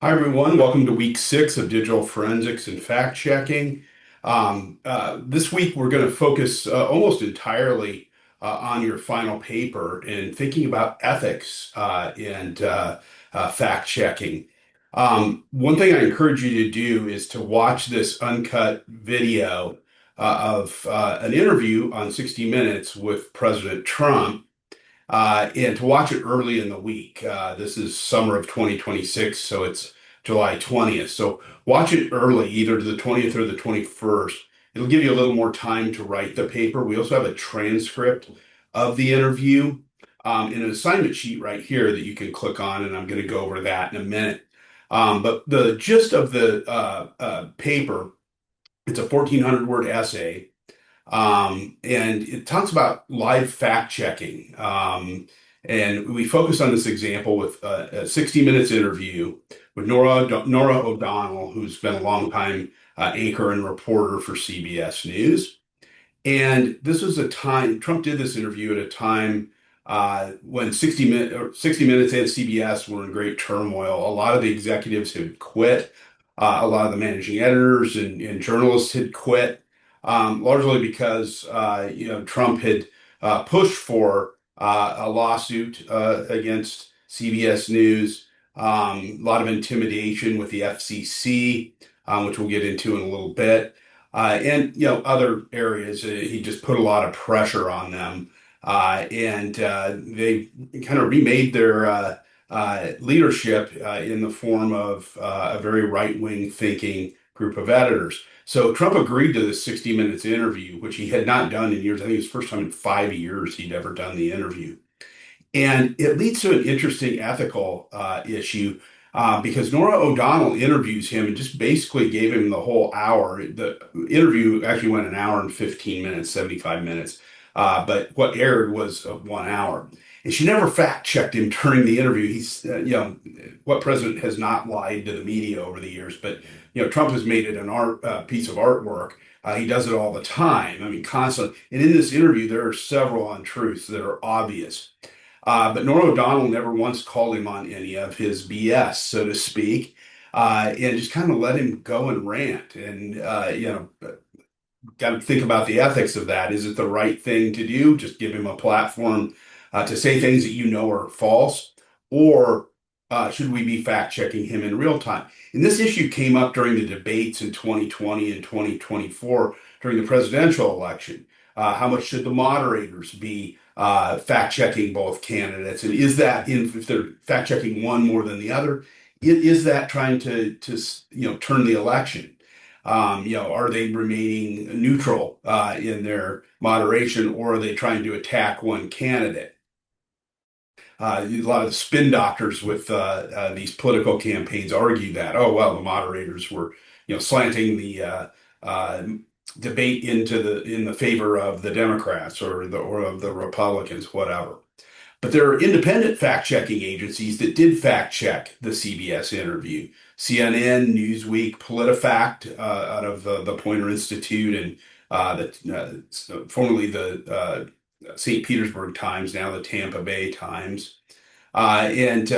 Hi, everyone. Welcome to week 6 of digital forensics and fact checking. This week, we're going to focus almost entirely on your final paper and thinking about ethics and fact checking. One thing I encourage you to do is to watch this uncut video of an interview on 60 Minutes with President Trump and to watch it early in the week. This is summer of 2026, so it's July 20th. So watch it early, either the 20th or the 21st. It'll give you a little more time to write the paper. We also have a transcript of the interview and an assignment sheet right here that you can click on, and I'm going to go over that in a minute. But the gist of the paper, it's a 1,400 word essay and it talks about live fact checking. And we focus on this example with a 60 Minutes interview with Nora O'Donnell, who's been a longtime anchor and reporter for CBS News. And this was a time, Trump did this interview at a time when 60 Minutes and CBS were in great turmoil. A lot of the executives had quit. A lot of the managing editors and journalists had quit, largely because Trump had pushed for a lawsuit against CBS News, a lot of intimidation with the FCC, which we'll get into in a little bit and other areas. He just put a lot of pressure on them, and they kind of remade their leadership in the form of a very right-wing thinking group of editors. So Trump agreed to this 60 Minutes interview, which he had not done in years. I think it was the first time in 5 years he'd ever done the interview. And it leads to an interesting ethical issue because Nora O'Donnell interviews him and just basically gave him the whole hour. The interview actually went an hour and 15 minutes, 75 minutes. But what aired was 1 hour. And she never fact checked him during the interview. What president has not lied to the media over the years? But, Trump has made it an art piece of artwork. He does it all the time. I mean, constantly. And in this interview, there are several untruths that are obvious. But Norm O'Donnell never once called him on any of his BS, so to speak, and just kind of let him go and rant. And, got to think about the ethics of that. Is it the right thing to do? Just give him a platform to say things that you know are false? Or should we be fact checking him in real time? And this issue came up during the debates in 2020 and 2024 during the presidential election. How much should the moderators be fact checking both candidates? And is that, if they're fact checking one more than the other, is that trying to turn the election? Are they remaining neutral in their moderation, or are they trying to attack one candidate? A lot of the spin doctors with these political campaigns argue that, oh, well, the moderators were, slanting the debate in the favor of the Democrats or of the Republicans, whatever. But there are independent fact-checking agencies that did fact-check the CBS interview. CNN, Newsweek, PolitiFact out of the Poynter Institute, and formerly the St. Petersburg Times, now the Tampa Bay Times. And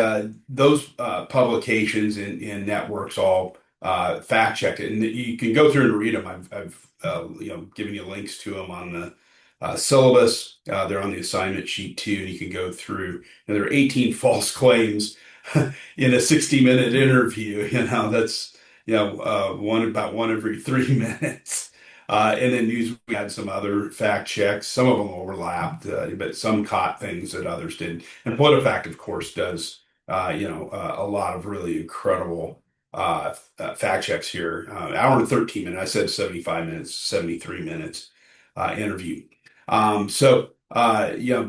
those publications and networks all fact-checked it. And you can go through and read them. I've given you links to them on the syllabus. They're on the assignment sheet too, and you can go through. There are 18 false claims in a 60-minute interview. That's one every 3 minutes. And then we had some other fact checks. Some of them overlapped, but some caught things that others didn't. And PolitiFact, of course, does a lot of really incredible fact checks here. Hour and 13 minutes. I said 75 minutes, 73 minutes interview.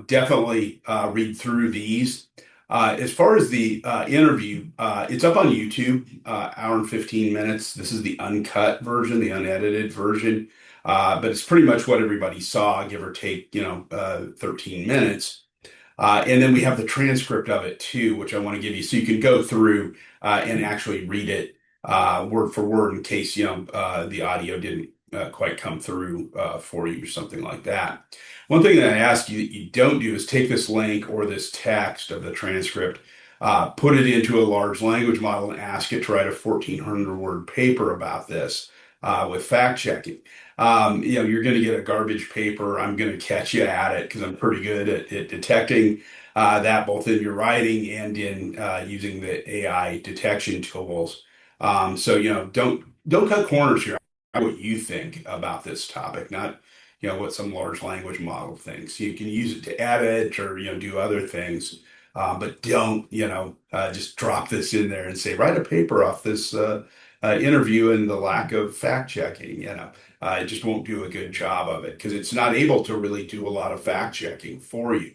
Definitely read through these. As far as the interview, it's up on YouTube, hour and 15 minutes. This is the uncut version, the unedited version. But it's pretty much what everybody saw, give or take, 13 minutes. And then we have the transcript of it too, which I want to give you so you can go through and actually read it word for word in case, the audio didn't quite come through for you or something like that. One thing that I ask you that you don't do is take this link or this text of the transcript put it into a large language model and ask it to write a 1,400 word paper about this with fact checking. You're going to get a garbage paper. I'm going to catch you at it because I'm pretty good at detecting that both in your writing and in using the AI detection tools. Don't cut corners here. What you think about this topic, not what some large language model thinks. You can use it to edit or do other things, but don't just drop this in there and say write a paper off this interview and the lack of fact checking. It just won't do a good job of it because it's not able to really do a lot of fact checking for you.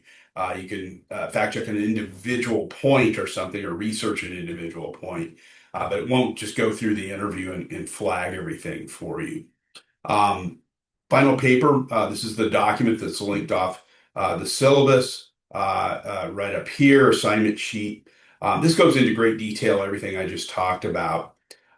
You can fact check an individual point or something or research an individual point, but it won't just go through the interview and flag everything for you. Um, Final paper, this is the document that's linked off the syllabus right up here, assignment sheet. This goes into great detail, everything I just talked about.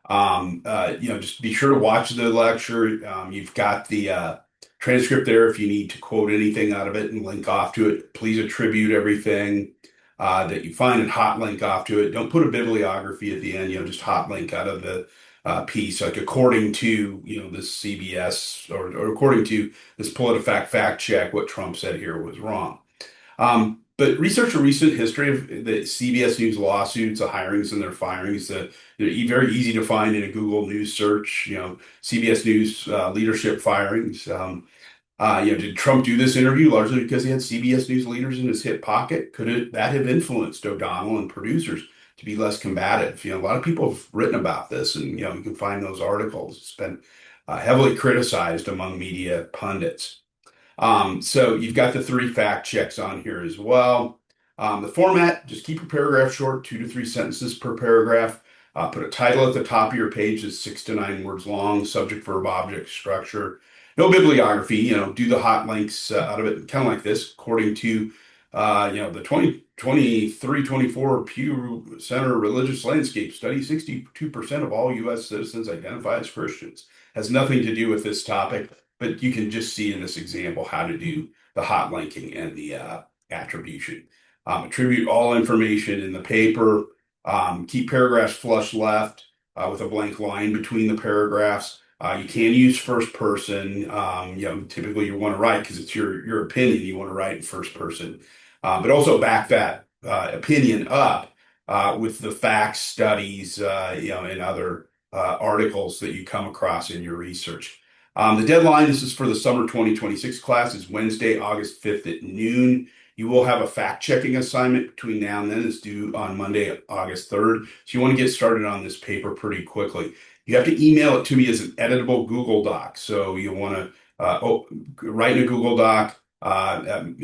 Just be sure to watch the lecture. You've got the transcript there if you need to quote anything out of it and link off to it. Please attribute everything that you find and hot link off to it. Don't put a bibliography at the end, just hot link out of the piece, like according to, this CBS or according to this PolitiFact fact check, what Trump said here was wrong. But research a recent history of the CBS News lawsuits, the hirings and their firings. They're very easy to find in a Google News search. CBS News leadership firings. Did Trump do this interview largely because he had CBS News leaders in his hip pocket? That have influenced O'Donnell and producers to be less combative? A lot of people have written about this, and you can find those articles. It's been heavily criticized among media pundits. So you've got the three fact checks on here as well. The format, just keep your paragraph short, 2 to 3 sentences per paragraph. Put a title at the top of your page that's 6 to 9 words long, subject, verb, object, structure. No bibliography, do the hot links out of it, kind of like this, according to, the 2023-24 Pew Center Religious Landscape Study, 62% of all U.S. citizens identify as Christians. Has nothing to do with this topic, but you can just see in this example how to do the hot linking and the attribution. Attribute all information in the paper. Keep paragraphs flush left with a blank line between the paragraphs. You can use first person. Typically you want to write because it's your opinion. You want to write in first person, but also back that opinion up with the facts, studies, and other articles that you come across in your research. The deadline, this is for the summer 2026 class, is Wednesday, August 5th at noon. You will have a fact-checking assignment between now and then. It's due on Monday, August 3rd. So you want to get started on this paper pretty quickly. You have to email it to me as an editable Google Doc. So you want to write in a Google Doc,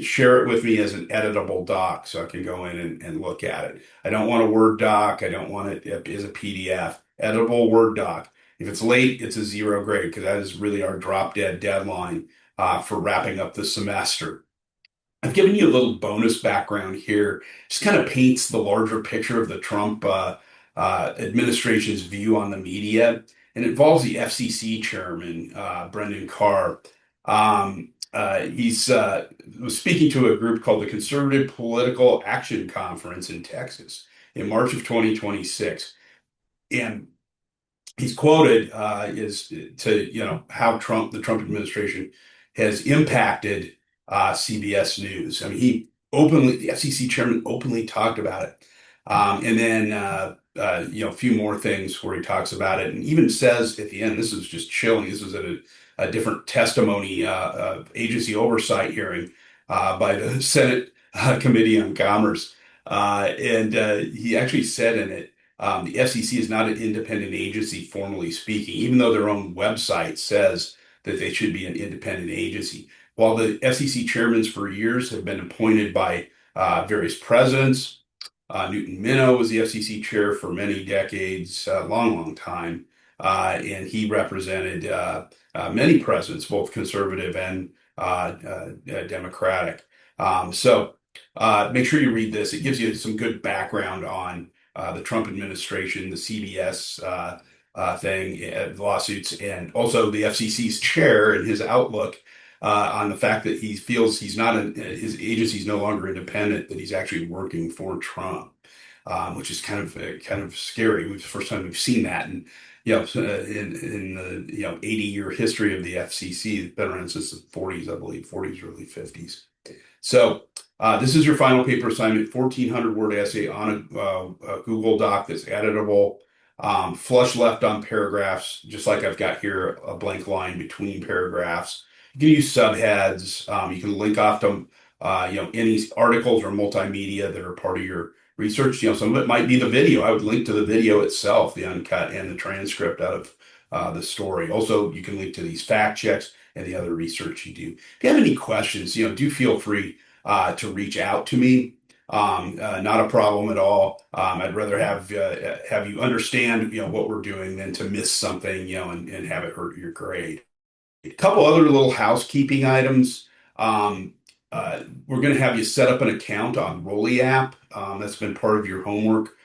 share it with me as an editable doc so I can go in and look at it. I don't want a Word doc. I don't want it as a PDF. Editable Word doc. If it's late, it's a 0 grade because that is really our drop dead deadline for wrapping up the semester. I've given you a little bonus background here. Just kind of paints the larger picture of the Trump administration's view on the media, and it involves the FCC chairman, Brendan Carr. He's was speaking to a group called the Conservative Political Action Conference in Texas in March of 2026, and he's quoted is to how the Trump administration has impacted CBS News. I mean, the FCC chairman openly talked about it, and then a few more things where he talks about it, and even says at the end, this is just chilling. This was at a different testimony agency oversight hearing by the Senate Committee on Commerce, and he actually said in it. The FCC is not an independent agency, formally speaking, even though their own website says that they should be an independent agency. While the FCC chairmen for years have been appointed by various presidents, Newton Minow was the FCC chair for many decades, long, long time, and he represented many presidents, both conservative and Democratic. Make sure you read this. It gives you some good background on the Trump administration, the CBS thing, lawsuits, and also the FCC's chair and his outlook on the fact that he feels his agency is no longer independent, that he's actually working for Trump. which is kind of scary. It's the first time we've seen that, and in the 80-year history of the FCC, it's been around since the 40s, I believe, 40s, early 50s. So this is your final paper assignment, 1,400 word essay on a Google Doc that's editable, flush left on paragraphs, just like I've got here, a blank line between paragraphs. You can use subheads. You can link off to any articles or multimedia that are part of your research. Some of it might be the video. I would link to the video itself, the uncut and the transcript out of the story. Also, you can link to these fact checks and the other research you do. If you have any questions, do feel free to reach out to me. Not a problem at all. I'd rather have you understand, what we're doing than to miss something, and have it hurt your grade. A couple other little housekeeping items. Um, we're going to have you set up an account on Rolli app. That's been part of your homework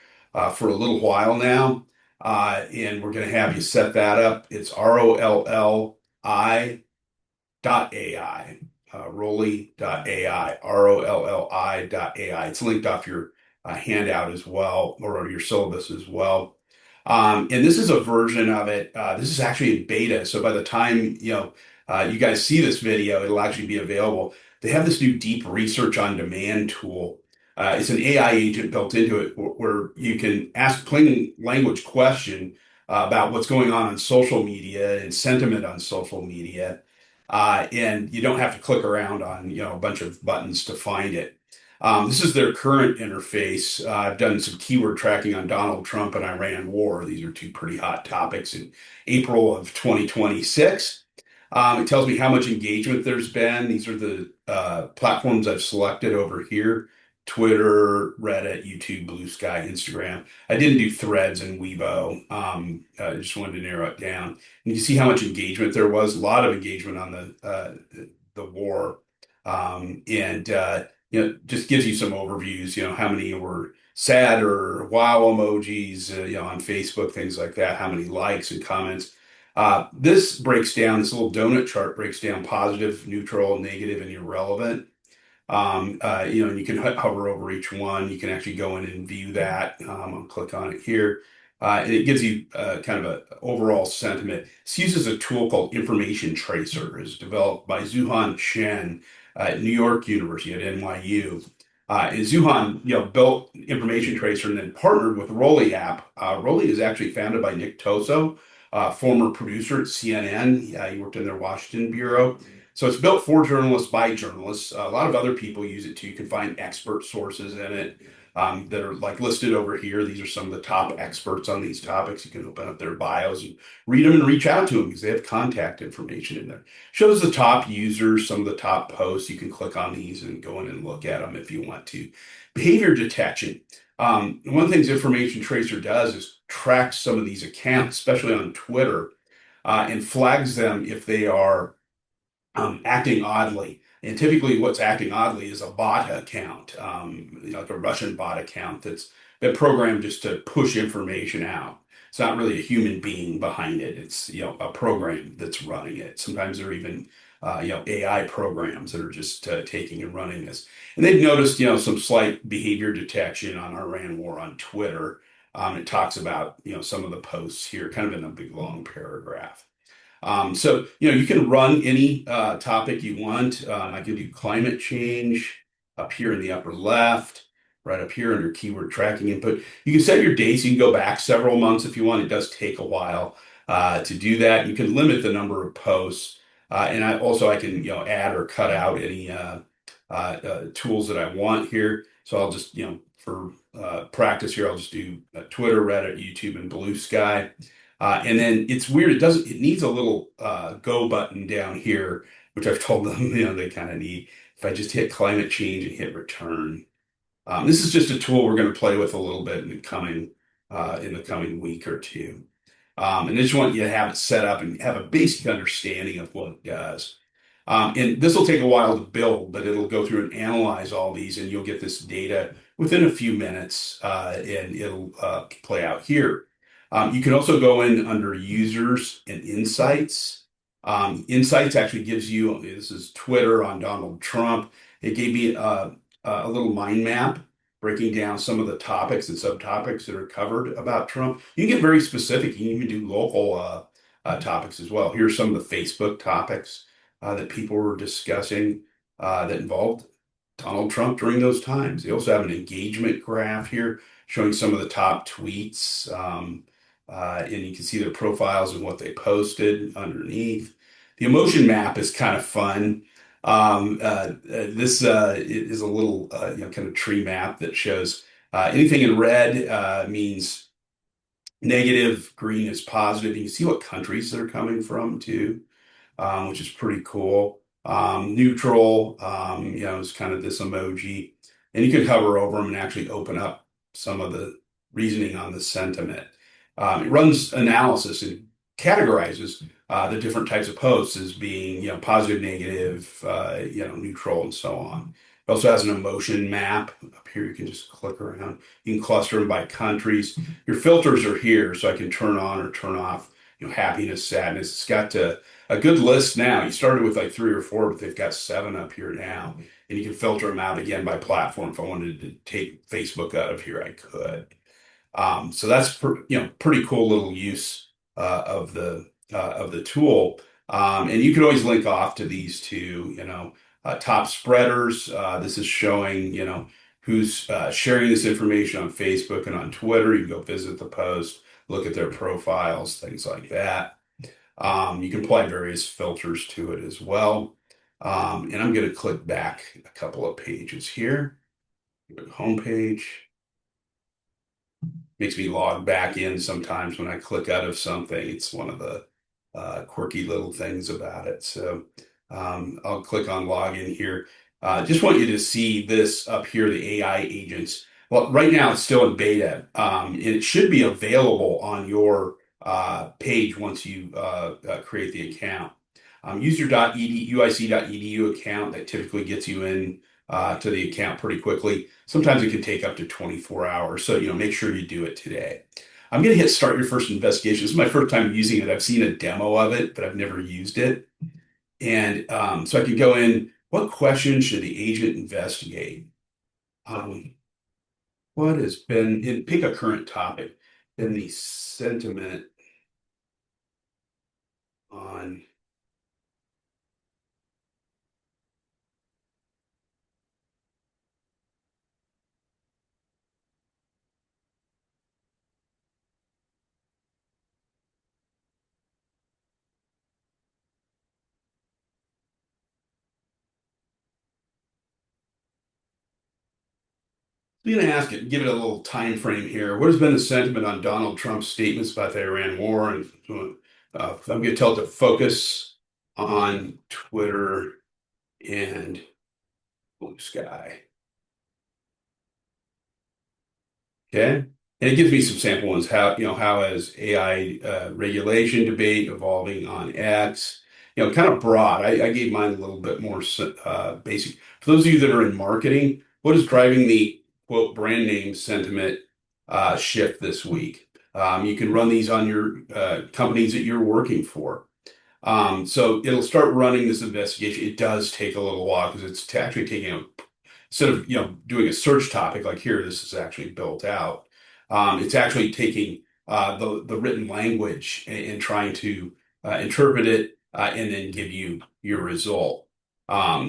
for a little while now. And we're going to have you set that up. It's Rolli.ai, Rolli.ai, Rolli.ai. It's linked off your handout as well, or your syllabus as well. And this is a version of it. This is actually in beta. So by the time, you guys see this video, it'll actually be available. They have this new deep research on demand tool. It's an AI agent built into it where you can ask plain language question about what's going on social media and sentiment on social media. And you don't have to click around on, a bunch of buttons to find it. This is their current interface. I've done some keyword tracking on Donald Trump and Iran war. These are two pretty hot topics in April of 2026. It tells me how much engagement there's been. These are the platforms I've selected over here: Twitter, Reddit, YouTube, Blue Sky, Instagram. I didn't do Threads and Weibo. I just wanted to narrow it down. And you can see how much engagement there was. A lot of engagement on the war, and just gives you some overviews. How many were sad or wow emojis, on Facebook, things like that. How many likes and comments. This breaks down, this little donut chart breaks down positive, neutral, negative, and irrelevant. And you can hover over each one. You can actually go in and view that. I'll click on it here. And it gives you kind of an overall sentiment. This uses a tool called Information Tracer. It's developed by Zuhan Chen at New York University at NYU. And Zuhan, built Information Tracer and then partnered with Rolli app. Rolli is actually founded by Nick Toso, former producer at CNN. He worked in their Washington bureau. So it's built for journalists by journalists. A lot of other people use it too. You can find expert sources in it that are like listed over here. These are some of the top experts on these topics. You can open up their bios and read them and reach out to them because they have contact information in there. Shows the top users, some of the top posts. You can click on these and go in and look at them if you want to. Behavior detection. One of the things Information Tracer does is track some of these accounts, especially on Twitter, and flags them if they are acting oddly. And typically, what's acting oddly is a bot account, like a Russian bot account that's been programmed just to push information out. It's not really a human being behind it. It's a program that's running it. Sometimes they're even AI programs that are just taking and running this. And they've noticed some slight behavior detection on Iran war on Twitter. It talks about some of the posts here, kind of in a big long paragraph. So, you can run any topic you want. I can do climate change up here in the upper left, right up here under keyword tracking input. You can set your dates. You can go back several months if you want. It does take a while to do that. You can limit the number of posts. And I can, add or cut out any tools that I want here. So I'll just, for practice here, I'll just do Twitter, Reddit, YouTube, and Blue Sky. And then it's weird. It needs a little go button down here, which I've told them, they kind of need. If I just hit climate change and hit return. This is just a tool we're going to play with a little bit in the coming week or two. And I just want you to have it set up and have a basic understanding of what it does. And this will take a while to build, but it'll go through and analyze all these, and you'll get this data within a few minutes, and it'll play out here. You can also go in under users and insights. Insights actually gives you, this is Twitter on Donald Trump. It gave me a little mind map breaking down some of the topics and subtopics that are covered about Trump. You can get very specific. You can even do local topics as well. Here's some of the Facebook topics that people were discussing that involved Donald Trump during those times. They also have an engagement graph here showing some of the top tweets. And you can see their profiles and what they posted underneath. The emotion map is kind of fun. This is a little kind of tree map that shows anything in red means negative, green is positive. You can see what countries they're coming from too, which is pretty cool. Neutral, is kind of this emoji. And you can hover over them and actually open up some of the reasoning on the sentiment. It runs analysis and categorizes the different types of posts as being, positive, negative, neutral, and so on. It also has an emotion map up here. You can just click around. You can cluster them by countries. Your filters are here, so I can turn on or turn off, happiness, sadness. It's got a good list now. You started with like 3 or 4, but they've got 7 up here now. And you can filter them out again by platform. If I wanted to take Facebook out of here, I could. So that's pretty cool little use of the tool. And you can always link off to these two, top spreaders. This is showing, who's sharing this information on Facebook and on Twitter. You can go visit the post, look at their profiles, things like that. You can apply various filters to it as well. And I'm going to click back a couple of pages here. Home page. Makes me log back in sometimes when I click out of something. It's one of the quirky little things about it. So I'll click on login here. Just want you to see this up here, the AI agents. Well, right now it's still in beta. And it should be available on your page once you create the account. Use your UIC.edu account. That typically gets you in to the account pretty quickly. Sometimes it can take up to 24 hours. So, make sure you do it today. I'm going to hit start your first investigation. This is my first time using it. I've seen a demo of it, but I've never used it. And so I could go in, what question should the agent investigate? What has been, and pick a current topic, in the sentiment on I'm going to ask it, give it a little time frame here. What has been the sentiment on Donald Trump's statements about the Iran war? And I'm going to tell it to focus on Twitter and Blue Sky. Okay. And it gives me some sample ones. How is AI regulation debate evolving on X? Kind of broad. I gave mine a little bit more basic. For those of you that are in marketing, what is driving the quote brand name sentiment shift this week? You can run these on your companies that you're working for. So it'll start running this investigation. It does take a little while because it's actually taking a instead of doing a search topic like here, this is actually built out. It's actually taking the written language and trying to interpret it and then give you your result.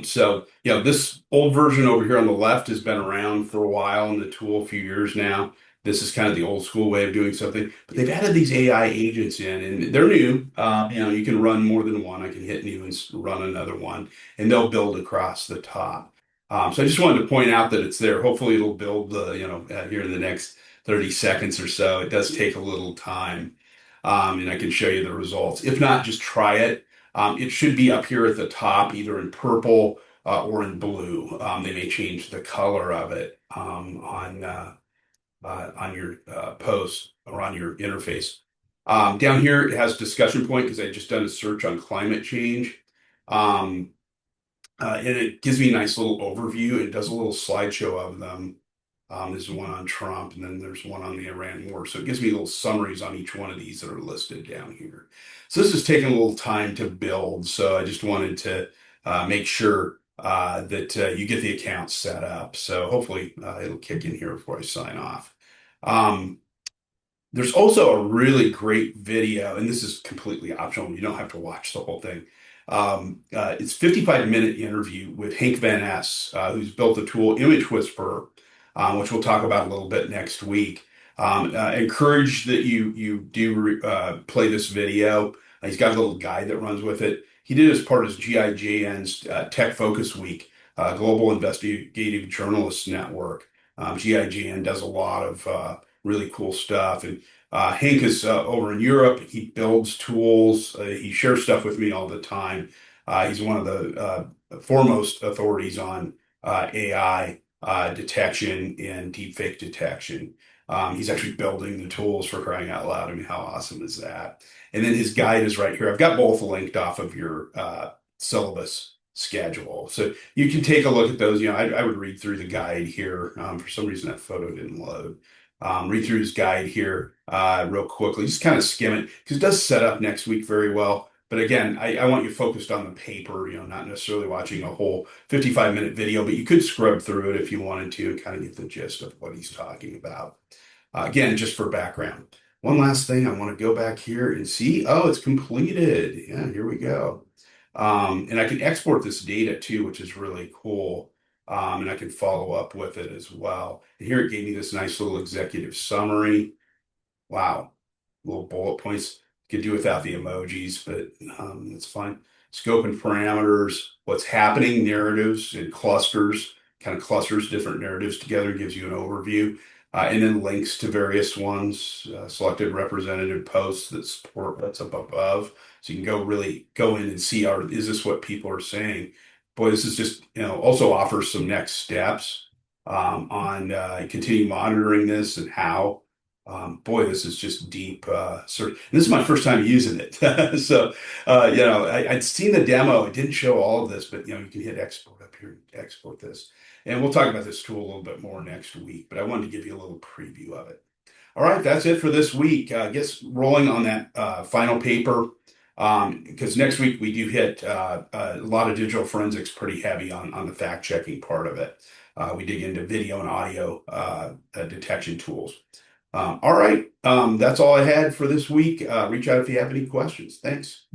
So this old version over here on the left has been around for a while in the tool, a few years now. This is kind of the old school way of doing something, but they've added these AI agents in, and they're new. You can run more than one. I can hit new and run another one, and they'll build across the top. So I just wanted to point out that it's there. Hopefully it'll build, here in the next 30 seconds or so. It does take a little time, and I can show you the results. If not, just try it. It should be up here at the top, either in purple or in blue. They may change the color of it on your post or on your interface. Down here, it has discussion point because I just done a search on climate change. Um, and it gives me a nice little overview. It does a little slideshow of them. There's one on Trump, and then there's one on the Iran war. So it gives me little summaries on each one of these that are listed down here. So this is taking a little time to build. So I just wanted to make sure that you get the account set up. So hopefully it'll kick in here before I sign off. Um, there's also a really great video, and this is completely optional. You don't have to watch the whole thing. It's 55-minute interview with Hank Van Ness, who's built the tool Image Whisperer, which we'll talk about a little bit next week. Encourage that you do play this video. He's got a little guide that runs with it. He did it as part of his GIJN's Tech Focus Week, Global Investigative Journalists Network. GIGN does a lot of really cool stuff. And Hank is over in Europe. He builds tools. He shares stuff with me all the time. He's one of the foremost authorities on AI detection and deepfake detection. He's actually building the tools for crying out loud. I mean, how awesome is that? And then his guide is right here. I've got both linked off of your syllabus schedule. So you can take a look at those. I would read through the guide here. For some reason, that photo didn't load. Read through his guide here real quickly. Just kind of skim it because it does set up next week very well. But again, I want you focused on the paper, not necessarily watching a whole 55-minute video, but you could scrub through it if you wanted to and kind of get the gist of what he's talking about. Again, just for background. One last thing, I want to go back here and see, oh, it's completed. Yeah, here we go. And I can export this data too, which is really cool. And I can follow up with it as well. And here it gave me this nice little executive summary. Wow, little bullet points. Could do without the emojis, but it's fine. Scope and parameters, what's happening, narratives and clusters, kind of clusters different narratives together, gives you an overview. And then links to various ones, selected representative posts that support what's up above. So you can really go in and see, is this what people are saying? Boy, this is just, also offers some next steps on continue monitoring this and how. Boy, this is just deep search. And this is my first time using it. So, I'd seen the demo. It didn't show all of this, but, you can hit export up here, export this. And we'll talk about this tool a little bit more next week, but I wanted to give you a little preview of it. All right, that's it for this week. I guess rolling on that final paper, because next week we do hit a lot of digital forensics pretty heavy on the fact checking part of it. We dig into video and audio detection tools. All right, that's all I had for this week. Reach out if you have any questions. Thanks.